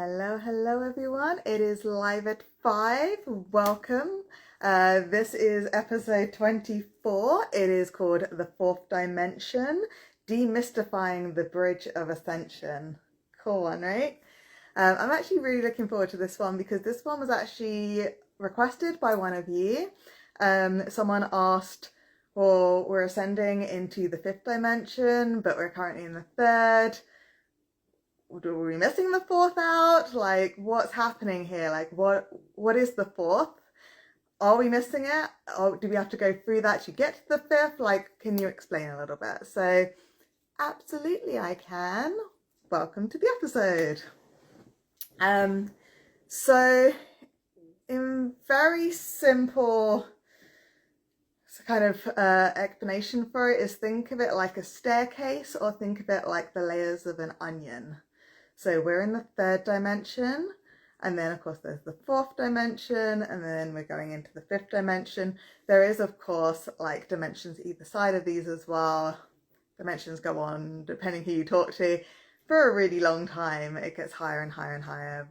Hello everyone. It is live at 5. Welcome. This is episode 24. It is called The Fourth Dimension, Demystifying the Bridge of Ascension. Cool one, right? I'm actually really looking forward to this one because this one was actually requested by one of you. Someone asked, well, we're ascending into the fifth dimension, but we're currently in the third. Are we missing the fourth out? Like, what's happening here? Like, what is the fourth? Are we missing it? Or do we have to go through that to get to the fifth? Like, can you explain a little bit? So, absolutely I can. Welcome to the episode. So, in very simple kind of explanation for it is think of it like a staircase or think of it like the layers of an onion. So we're in the third dimension, and then of course there's the fourth dimension, and then we're going into the fifth dimension. There is of course like dimensions either side of these as well. Dimensions go on, depending who you talk to, for a really long time. It gets higher and higher and higher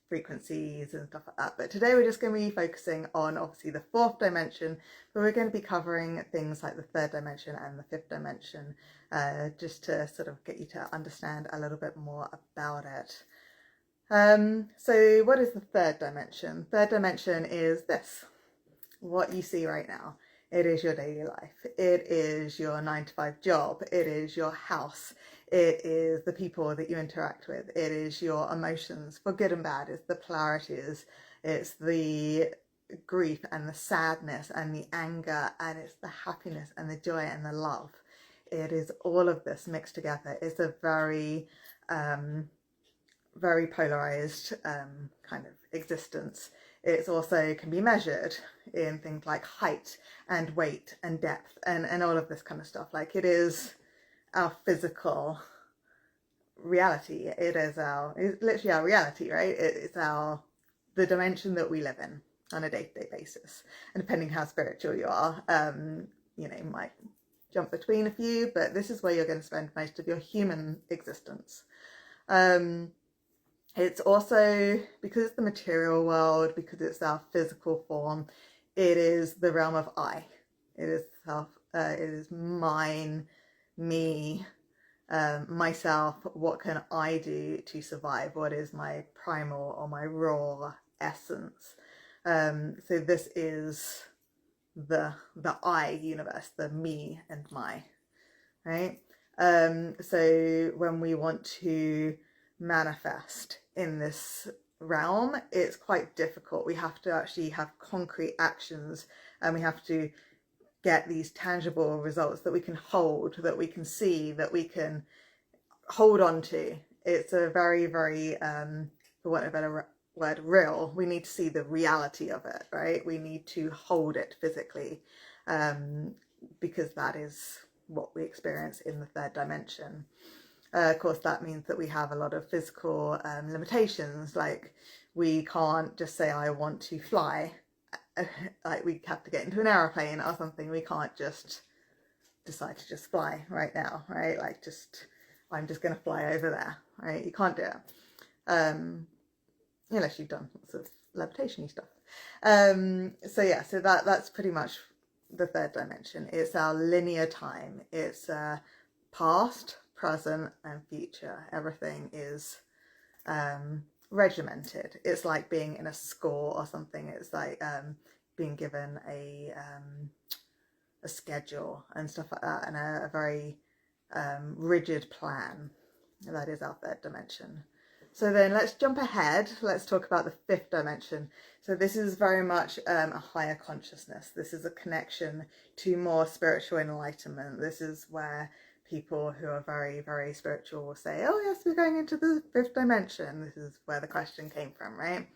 frequencies and stuff like that. But today we're just going to be focusing on obviously the fourth dimension, but we're going to be covering things like the third dimension and the fifth dimension, just to sort of get you to understand a little bit more about it. So what is the third dimension? Third dimension is this, what you see right now. It is your daily life. It is your 9-to-5 job. It is your house. It is the people that you interact with. It is your emotions, for good and bad. It's the polarities. It's the grief and the sadness and the anger, and it's the happiness and the joy and the love. It is all of this mixed together. It's a very, very polarized kind of existence. It also can be measured in things like height and weight and depth and all of this kind of stuff. Like, it is our physical reality. It's literally our reality, right? It's the dimension that we live in on a day-to-day basis. And depending how spiritual you are, you might jump between a few, but this is where you're going to spend most of your human existence. It's also, because it's the material world, because it's our physical form, it is the realm of I. It is self, it is mine, me, myself. What can I do to survive? What is my primal or my raw essence? So this is the I universe, the me and my, right? So when we want to manifest in this realm, it's quite difficult. We have to actually have concrete actions, and we have to get these tangible results that we can hold, that we can see, that we can hold on to. It's a very, very, for want of a better word, real. We need to see the reality of it, right? We need to hold it physically, because that is what we experience in the third dimension. Of course, that means that we have a lot of physical limitations. Like, we can't just say, I want to fly. Like, we have to get into an aeroplane or something. We can't just decide to just fly right now, right? Like, I'm just going to fly over there, right? You can't do it. Unless you've done lots of levitation-y stuff. So yeah, so that's pretty much the third dimension. It's our linear time. It's past, present and future. Everything is regimented. It's like being in a school or something. It's like being given a schedule and stuff like that, and a very rigid plan. That is our third dimension. So then let's jump ahead. Let's talk about the fifth dimension. So this is very much a higher consciousness. This is a connection to more spiritual enlightenment. This is where people who are very, very spiritual will say, oh yes, we're going into the fifth dimension. This is where the question came from, right?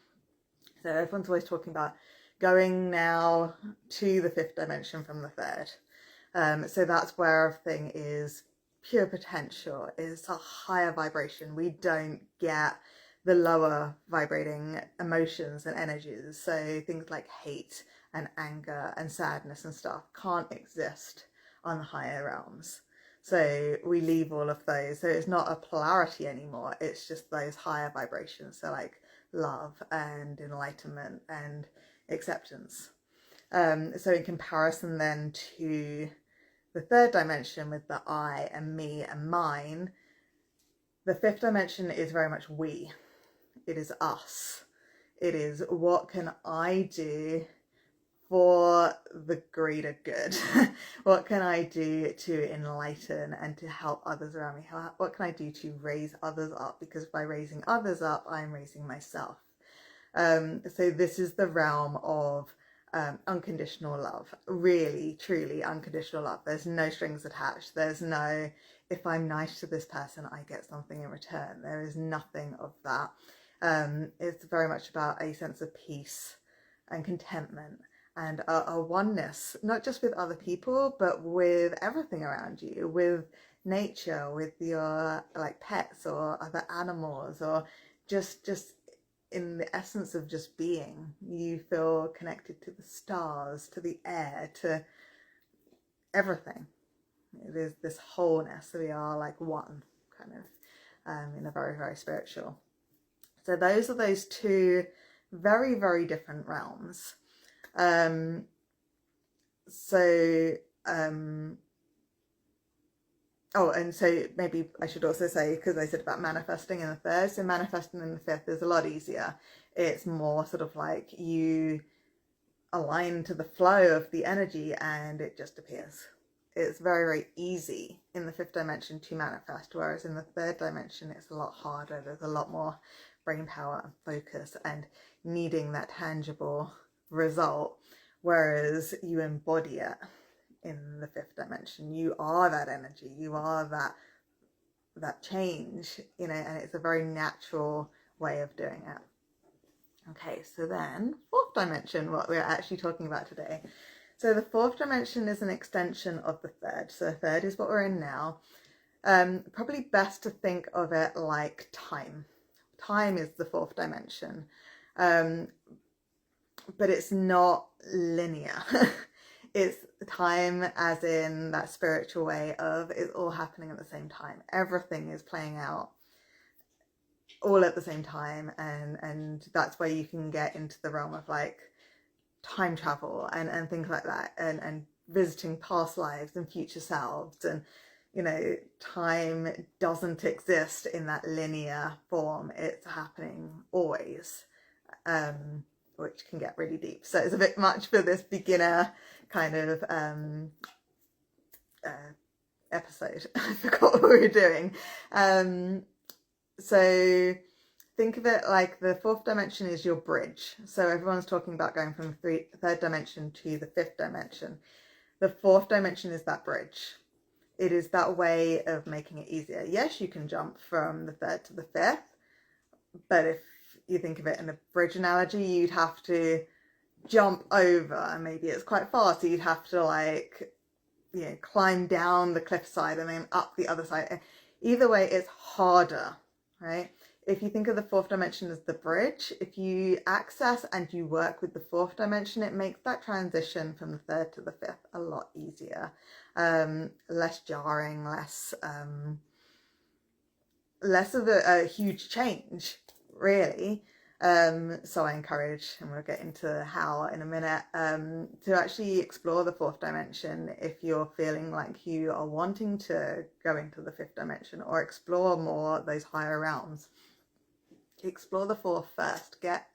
So everyone's always talking about going now to the fifth dimension from the third. So that's where everything is pure potential. It's a higher vibration. We don't get the lower vibrating emotions and energies. So things like hate and anger and sadness and stuff can't exist on the higher realms. So we leave all of those. So it's not a polarity anymore. It's just those higher vibrations. So like love and enlightenment and acceptance. So in comparison then to the third dimension with the I and me and mine, the fifth dimension is very much we. It is us. It is what can I do for the greater good? What can I do to enlighten and to help others around me? What can I do to raise others up? Because by raising others up, I'm raising myself. So this is the realm of unconditional love, really, truly unconditional love. There's no strings attached. There's no, if I'm nice to this person, I get something in return. There is nothing of that. It's very much about a sense of peace and contentment and a oneness, not just with other people, but with everything around you, with nature, with your like pets or other animals, or just in the essence of just being. You feel connected to the stars, to the air, to everything. It is this wholeness. We are like one, kind of, in a very, very spiritual. So those are those two very, very different realms. Oh, and so maybe I should also say, because I said about manifesting in the third, so manifesting in the fifth is a lot easier. It's more sort of like you align to the flow of the energy and it just appears. It's very, very easy in the fifth dimension to manifest, whereas in the third dimension it's a lot harder. There's a lot more brain power and focus and needing that tangible result, whereas you embody it in the fifth dimension. You are that energy, you are that change, you know, and it's a very natural way of doing it. Okay, so then fourth dimension, what we're actually talking about today. So the fourth dimension is an extension of the third. So the third is what we're in now. Probably best to think of it like time. Time is the fourth dimension, but it's not linear. It's time as in that spiritual way of it's all happening at the same time. Everything is playing out all at the same time, and that's where you can get into the realm of like time travel and things like that, and visiting past lives and future selves. And you know, time doesn't exist in that linear form. It's happening always, which can get really deep. So it's a bit much for this beginner kind of episode. I forgot what we were doing. So think of it like the fourth dimension is your bridge. So everyone's talking about going from the third dimension to the fifth dimension. The fourth dimension is that bridge. It is that way of making it easier. Yes, you can jump from the third to the fifth, but if you think of it in a bridge analogy, you'd have to jump over, and maybe it's quite far, so you'd have to like, you know, climb down the cliffside and then up the other side. Either way, it's harder, right? If you think of the fourth dimension as the bridge, if you access and you work with the fourth dimension, it makes that transition from the third to the fifth a lot easier, less jarring, less of a huge change, really. So I encourage, and we'll get into how in a minute, to actually explore the fourth dimension if you're feeling like you are wanting to go into the fifth dimension or explore more those higher realms. Explore the fourth first. Get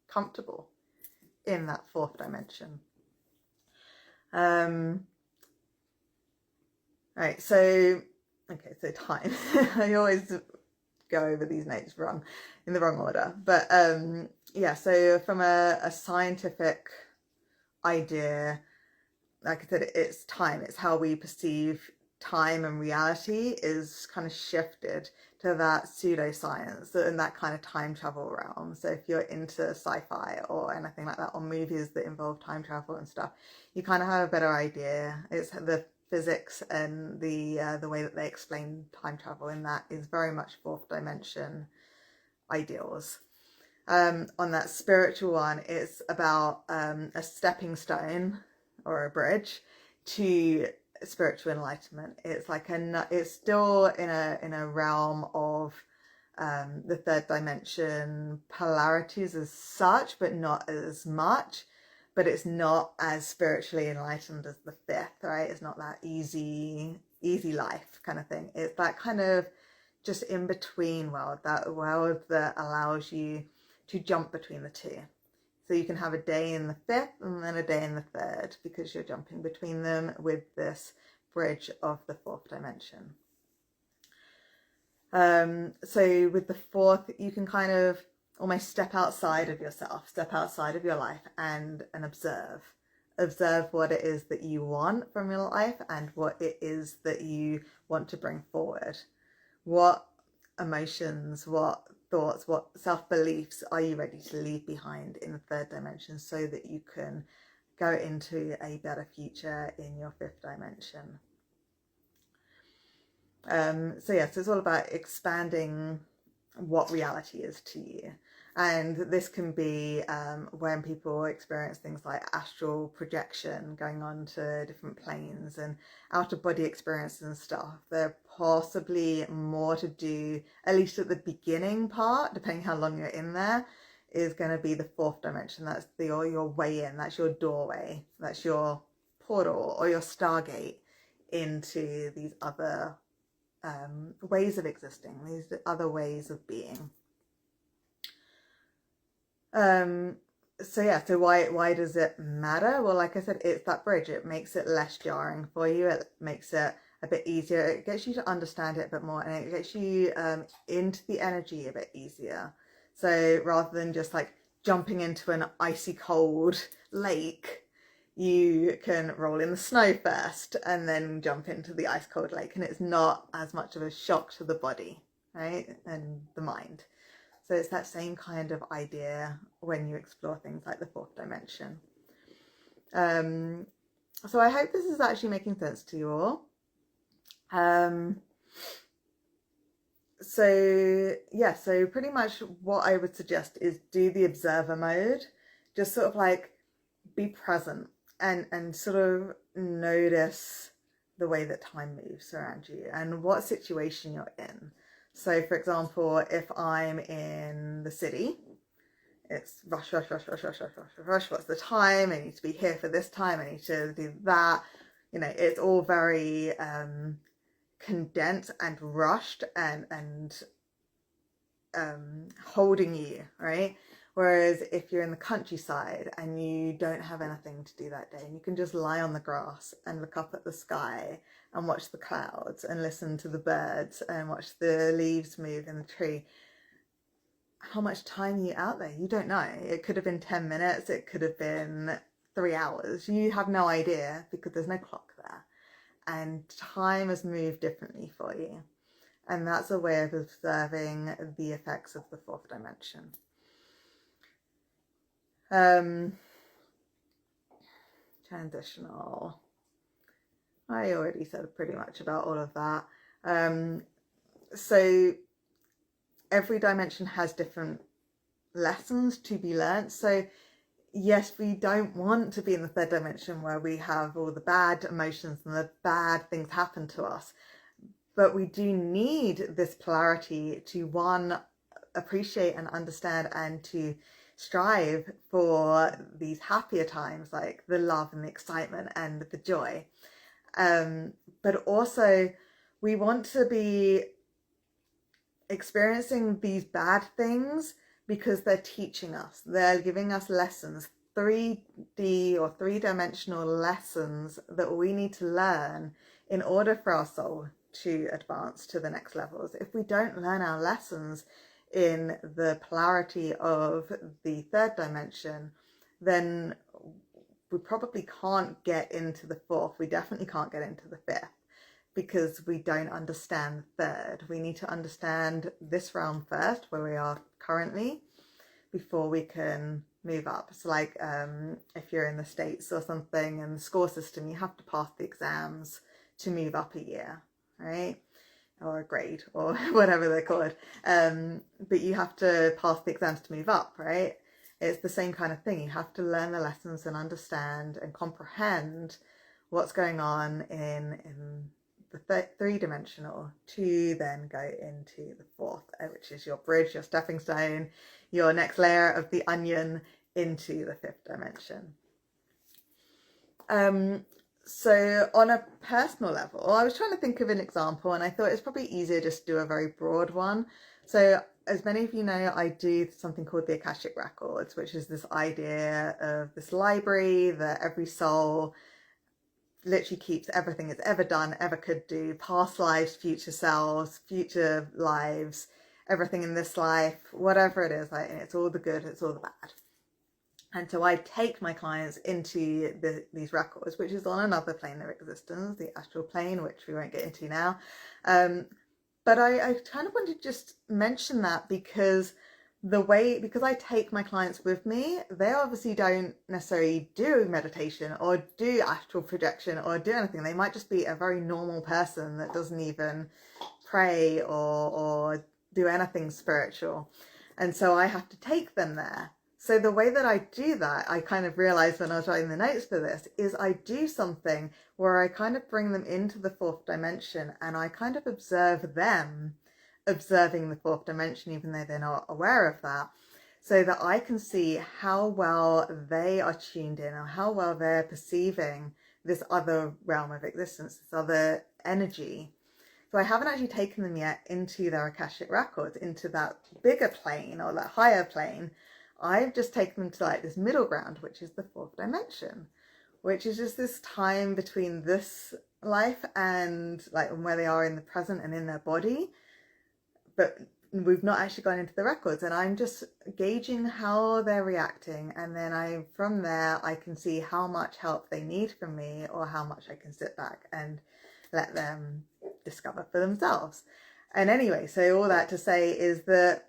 comfortable in that fourth dimension. Right, so time. I always go over these notes in the wrong order, but yeah, so from a scientific idea, like I said, it's time. It's how we perceive time, and reality is kind of shifted to that pseudoscience and that kind of time travel realm. So if you're into sci-fi or anything like that, or movies that involve time travel and stuff, you kind of have a better idea. It's the physics and the way that they explain time travel in that is very much fourth dimension ideals. On that spiritual one, it's about a stepping stone or a bridge to spiritual enlightenment. It's like it's still in a realm of the third dimension polarities as such, but not as much. But it's not as spiritually enlightened as the fifth, right? It's not that easy life kind of thing. It's that kind of just in between world, that world that allows you to jump between the two. So you can have a day in the fifth and then a day in the third, because you're jumping between them with this bridge of the fourth dimension. So with the fourth, you can kind of almost step outside of yourself, step outside of your life and observe what it is that you want from your life and what it is that you want to bring forward. What emotions, what thoughts, what self-beliefs are you ready to leave behind in the third dimension so that you can go into a better future in your fifth dimension? So it's all about expanding what reality is to you. And this can be when people experience things like astral projection, going on to different planes and out-of-body experiences and stuff. They're possibly more to do, at least at the beginning part, depending how long you're in there, is going to be the fourth dimension. That's your way in, that's your doorway, that's your portal or your stargate into these other ways of existing, these other ways of being. So why does it matter? Well, like I said, it's that bridge. It makes it less jarring for you. It makes it a bit easier. It gets you to understand it a bit more, and it gets you into the energy a bit easier. So rather than just like jumping into an icy cold lake, you can roll in the snow first and then jump into the ice cold lake, and it's not as much of a shock to the body, right, and the mind. So it's that same kind of idea when you explore things like the fourth dimension. So I hope this is actually making sense to you all. So pretty much what I would suggest is do the observer mode. Just sort of like be present and sort of notice the way that time moves around you and what situation you're in. So for example, if I'm in the city, it's rush, what's the time? I need to be here for this time, I need to do that. You know, it's all very condensed and rushed and holding you, right? Whereas if you're in the countryside and you don't have anything to do that day, and you can just lie on the grass and look up at the sky and watch the clouds and listen to the birds and watch the leaves move in the tree, how much time are you out there? You don't know. It could have been 10 minutes, it could have been 3 hours. You have no idea because there's no clock there. And time has moved differently for you. And that's a way of observing the effects of the fourth dimension. Transitional. I already said pretty much about all of that. So every dimension has different lessons to be learnt. So yes, we don't want to be in the third dimension where we have all the bad emotions and the bad things happen to us. But we do need this polarity to, one, appreciate and understand and to strive for these happier times, like the love and the excitement and the joy. But also we want to be experiencing these bad things because they're teaching us, they're giving us lessons, 3D or three-dimensional lessons that we need to learn in order for our soul to advance to the next levels. If we don't learn our lessons in the polarity of the third dimension, then we probably can't get into the fourth. We definitely can't get into the fifth because we don't understand the third. We need to understand this realm first, where we are currently, before we can move up. So like if you're in the States or something and the school system, you have to pass the exams to move up a year, right? Or a grade or whatever they're called. But you have to pass the exams to move up, right? It's the same kind of thing. You have to learn the lessons and understand and comprehend what's going on in the three-dimensional, to then go into the fourth, which is your bridge, your stepping stone, your next layer of the onion into the fifth dimension. So on a personal level, I was trying to think of an example, and I thought it's probably easier just to do a very broad one. So as many of you know, I do something called the Akashic Records, which is this idea of this library that every soul literally keeps everything it's ever done, ever could do, past lives, future selves, future lives, everything in this life, whatever it is, like, and it's all the good, it's all the bad. And so I take my clients into these records, which is on another plane of existence, the astral plane, which we won't get into now. But I kind of wanted to just mention that because I take my clients with me, they obviously don't necessarily do meditation or do astral projection or do anything. They might just be a very normal person that doesn't even pray or do anything spiritual. And so I have to take them there. So the way that I do that, I kind of realized when I was writing the notes for this, is I do something where I kind of bring them into the fourth dimension and I kind of observe them observing the fourth dimension, even though they're not aware of that, so that I can see how well they are tuned in or how well they're perceiving this other realm of existence, this other energy. So I haven't actually taken them yet into their Akashic records, into that bigger plane or that higher plane. I've just taken them to like this middle ground, which is the fourth dimension, which is just this time between this life and like where they are in the present and in their body. But we've not actually gone into the records, and I'm just gauging how they're reacting. And then from there, I can see how much help they need from me or how much I can sit back and let them discover for themselves. And anyway, so all that to say is that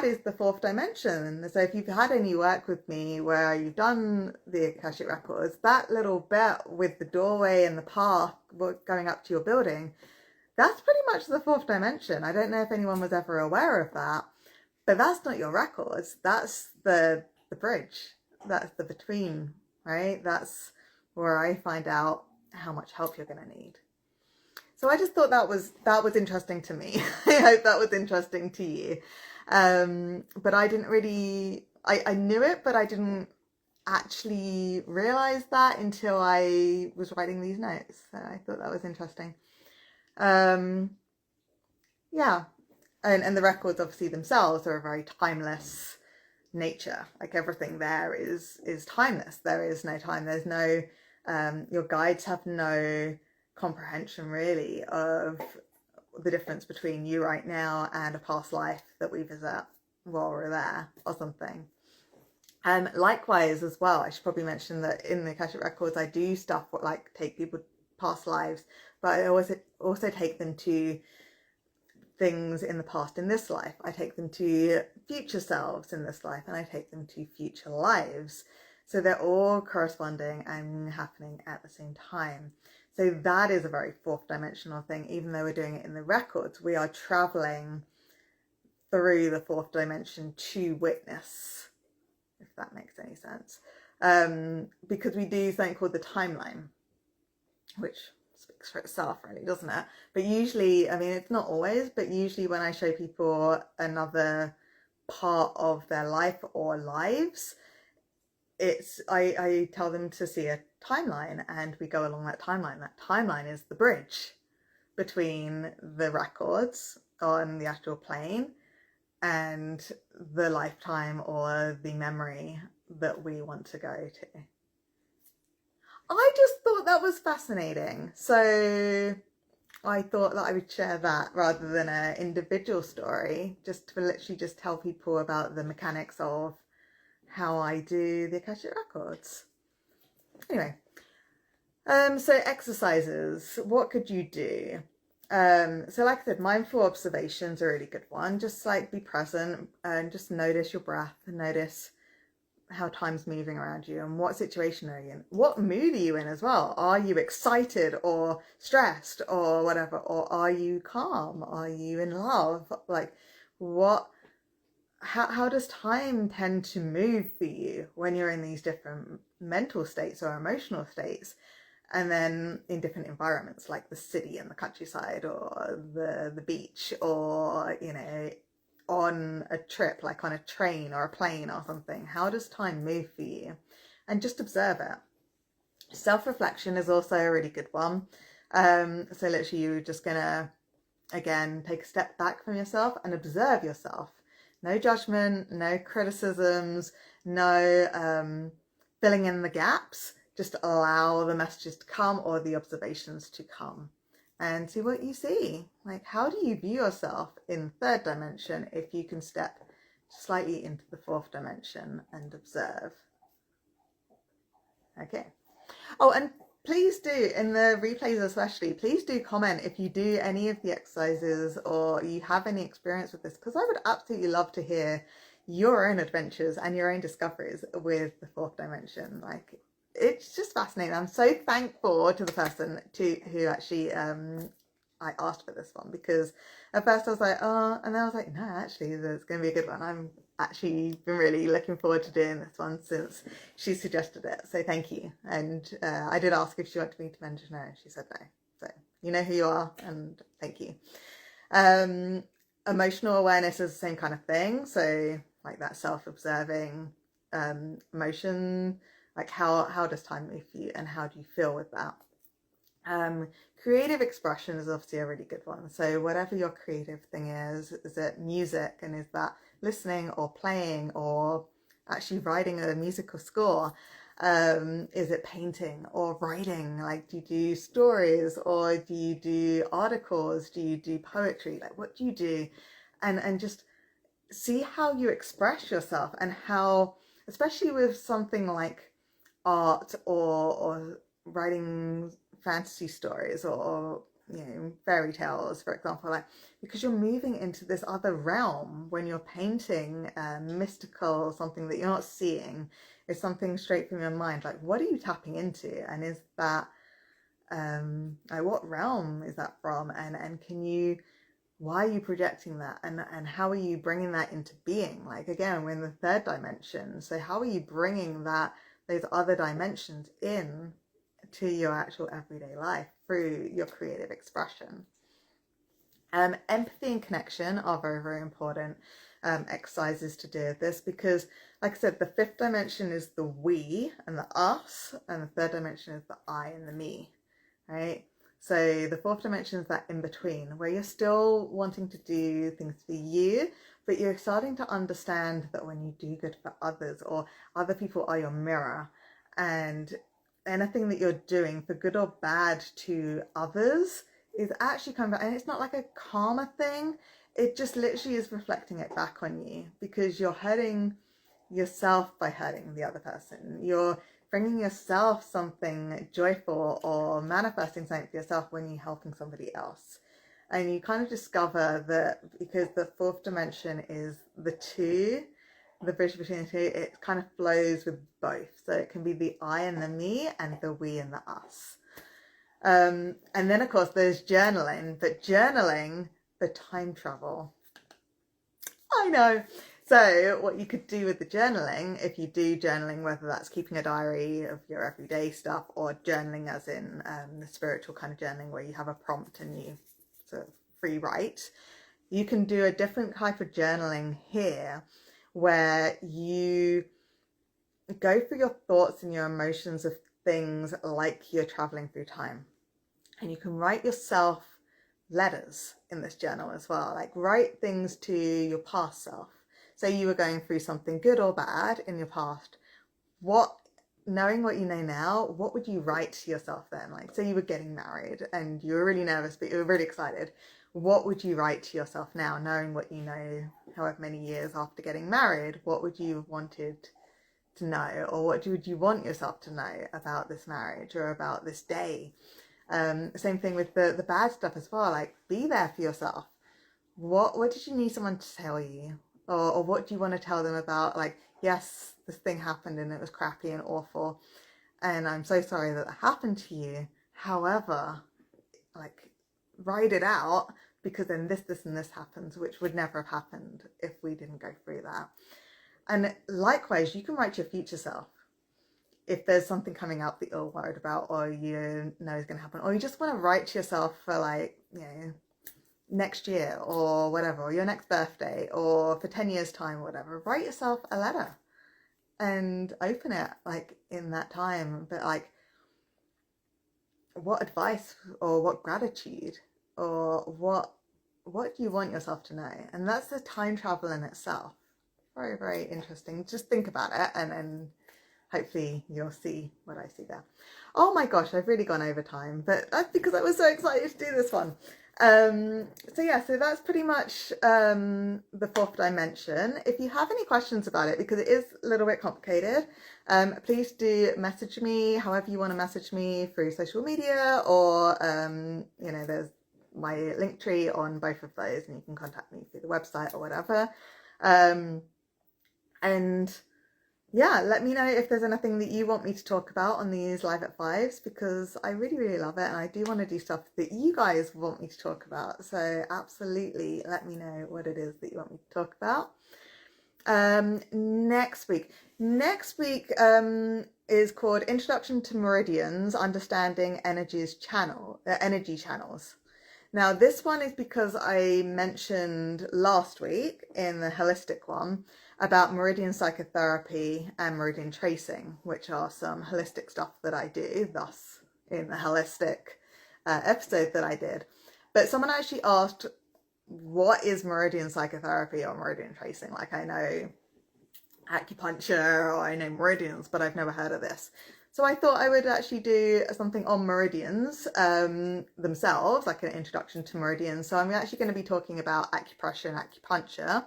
is the fourth dimension. So if you've had any work with me where you've done the Akashic records, that little bit with the doorway and the path going up to your building, that's pretty much the fourth dimension. I don't know if anyone was ever aware of that, but that's not your records. That's the bridge. That's the between, right? That's where I find out how much help you're going to need. So I just thought that was interesting to me. I hope that was interesting to you. But I didn't really, I knew it, but I didn't actually realize that until I was writing these notes. So I thought that was interesting. Yeah. And the records obviously themselves are a very timeless nature. Like everything there is timeless. There is no time. There's no, your guides have no comprehension really of the difference between you right now and a past life that we visit while we're there or something. Likewise as well, I should probably mention that in the Akashic records I do stuff like take people past lives, but I also take them to things in the past in this life. I take them to future selves in this life, and I take them to future lives. So they're all corresponding and happening at the same time. So that is a very fourth dimensional thing. Even though we're doing it in the records, we are traveling through the fourth dimension to witness, if that makes any sense. Because we do something called the timeline, which speaks for itself really, doesn't it? But usually, I mean, it's not always, but usually when I show people another part of their life or lives, I tell them to see a timeline, and we go along that timeline. That timeline is the bridge between the records on the astral plane and the lifetime or the memory that we want to go to. I just thought that was fascinating, so I thought that I would share that rather than an individual story, just to literally just tell people about the mechanics of how I do the Akashic records. Anyway, so exercises, what could you do? So like I said, mindful observation's a really good one. Just like be present and just notice your breath and notice how time's moving around you and what situation are you in. What mood are you in as well? Are you excited or stressed or whatever? Or are you calm? Are you in love? Like how does time tend to move for you when you're in these different mental states or emotional states? And then in different environments, like the city and the countryside, or the beach, or, you know, on a trip, like on a train or a plane or something. How does time move for you? And just observe it. Self-reflection is also a really good one. So literally you're just gonna, again, take a step back from yourself and observe yourself. No judgment, no criticisms, no filling in the gaps. Just allow the messages to come, or the observations to come, and see what you see. Like, how do you view yourself in third dimension if you can step slightly into the fourth dimension and observe? Okay. Oh, and please do, in the replays especially, please do comment if you do any of the exercises or you have any experience with this, because I would absolutely love to hear your own adventures and your own discoveries with the fourth dimension. Like, it's just fascinating. I'm so thankful to the person who actually I asked for this one, because at first I was like, oh, and then I was like, no, actually, there's going to be a good one. I'm actually been really looking forward to doing this one since she suggested it. So thank you. And I did ask if she wanted me to mention her, and she said no. So you know who you are, and thank you. Emotional awareness is the same kind of thing. So like that self-observing emotion, like how does time move for you, and how do you feel with that? Creative expression is obviously a really good one. So whatever your creative thing is it music, and is that listening or playing or actually writing a musical score? Is it painting or writing? Like, do you do stories, or do you do articles? Do you do poetry? Like, what do you do? And just see how you express yourself, and how, especially with something like art or writing fantasy stories, or you know, fairy tales, for example, like, because you're moving into this other realm when you're painting mystical, something that you're not seeing, is something straight from your mind. Like, what are you tapping into, and is that like, what realm is that from, and can you, why are you projecting that, and how are you bringing that into being? Like, again, we're in the third dimension, so how are you bringing that, those other dimensions in to your actual everyday life through your creative expression? Empathy and connection are very, very important exercises to do with this, because like I said, the fifth dimension is the we and the us, and the third dimension is the I and the me, right? So the fourth dimension is that in between, where you're still wanting to do things for you, but you're starting to understand that when you do good for others, or other people are your mirror, and anything that you're doing for good or bad to others is actually coming back. And it's not like a karma thing, it just literally is reflecting it back on you, because you're hurting yourself by hurting the other person. You're bringing yourself something joyful, or manifesting something for yourself when you're helping somebody else. And you kind of discover that, because the fourth dimension is the two, the bridge between the two, it kind of flows with both. So it can be the I and the me, and the we and the us. And then of course there's journaling, but journaling for time travel. I know. So what you could do with the journaling, if you do journaling, whether that's keeping a diary of your everyday stuff, or journaling as in the spiritual kind of journaling where you have a prompt and you sort of free write, you can do a different type of journaling here, where you go through your thoughts and your emotions of things like you're traveling through time. And you can write yourself letters in this journal as well, like write things to your past self. Say you were going through something good or bad in your past, knowing what you know now, what would you write to yourself then? Like, say you were getting married and you were really nervous, but you were really excited. What would you write to yourself now, knowing what you know, however many years after getting married? What would you have wanted to know, or what would you want yourself to know about this marriage or about this day? Same thing with the bad stuff as well. Like, be there for yourself. What did you need someone to tell you, or what do you want to tell them about? Like, yes, this thing happened and it was crappy and awful, and I'm so sorry that happened to you. However, like, write it out, because then this and this happens, which would never have happened if we didn't go through that. And likewise, you can write your future self. if there's something coming up that you're worried about, or you know is going to happen, or you just want to write to yourself for like, you know, next year or whatever, or your next birthday, or for 10 years time or whatever, write yourself a letter and open it like in that time. But like, what advice or what gratitude or what do you want yourself to know? And that's the time travel in itself. Very, very interesting. Just think about it, and then hopefully you'll see what I see there. Oh my gosh, I've really gone over time, but that's because I was so excited to do this one. So yeah, so that's pretty much the fourth dimension. If you have any questions about it, because it is a little bit complicated, please do message me however you want to message me, through social media, or you know, there's my link tree on both of those, and you can contact me through the website or whatever. And yeah, let me know if there's anything that you want me to talk about on these Live at Fives, because I really, really love it, and I do want to do stuff that you guys want me to talk about. So absolutely let me know what it is that you want me to talk about. Next week is called Introduction to Meridians, Understanding Energy Channels. Now this one is because I mentioned last week in the holistic one about meridian psychotherapy and meridian tracing, which are some holistic stuff that I do, thus in the holistic episode that I did. But someone actually asked, what is meridian psychotherapy or meridian tracing? Like, I know acupuncture or I know meridians, but I've never heard of this. So I thought I would actually do something on meridians themselves, like an introduction to meridians. So I'm actually going to be talking about acupressure and acupuncture.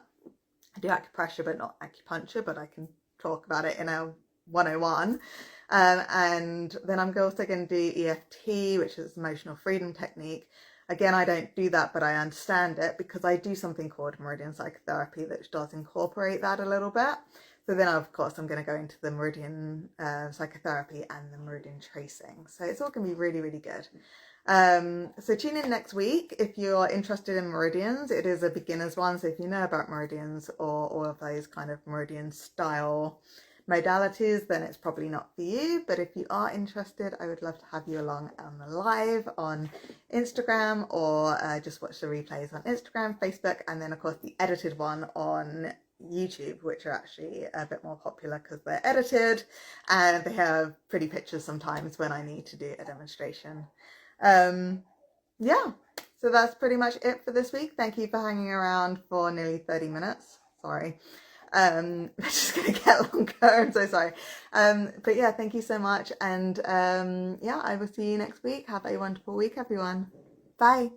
I do acupressure, but not acupuncture, but I can talk about it in a 101. And then I'm also going to do EFT, which is emotional freedom technique. Again, I don't do that, but I understand it because I do something called meridian psychotherapy that does incorporate that a little bit. So then, of course, I'm going to go into the meridian psychotherapy and the meridian tracing. So it's all going to be really, really good. So tune in next week if you're interested in meridians. It is a beginner's one, so if you know about meridians or all of those kind of meridian style modalities, then it's probably not for you. But if you are interested, I would love to have you along on the live on Instagram, or just watch the replays on Instagram, Facebook, and then of course the edited one on YouTube, which are actually a bit more popular because they're edited and they have pretty pictures sometimes when I need to do a demonstration. Yeah, so that's pretty much it for this week. Thank you for hanging around for nearly 30 minutes. Sorry. It's just gonna get longer. I'm so sorry. But yeah, thank you so much. And yeah, I will see you next week. Have a wonderful week, everyone. Bye.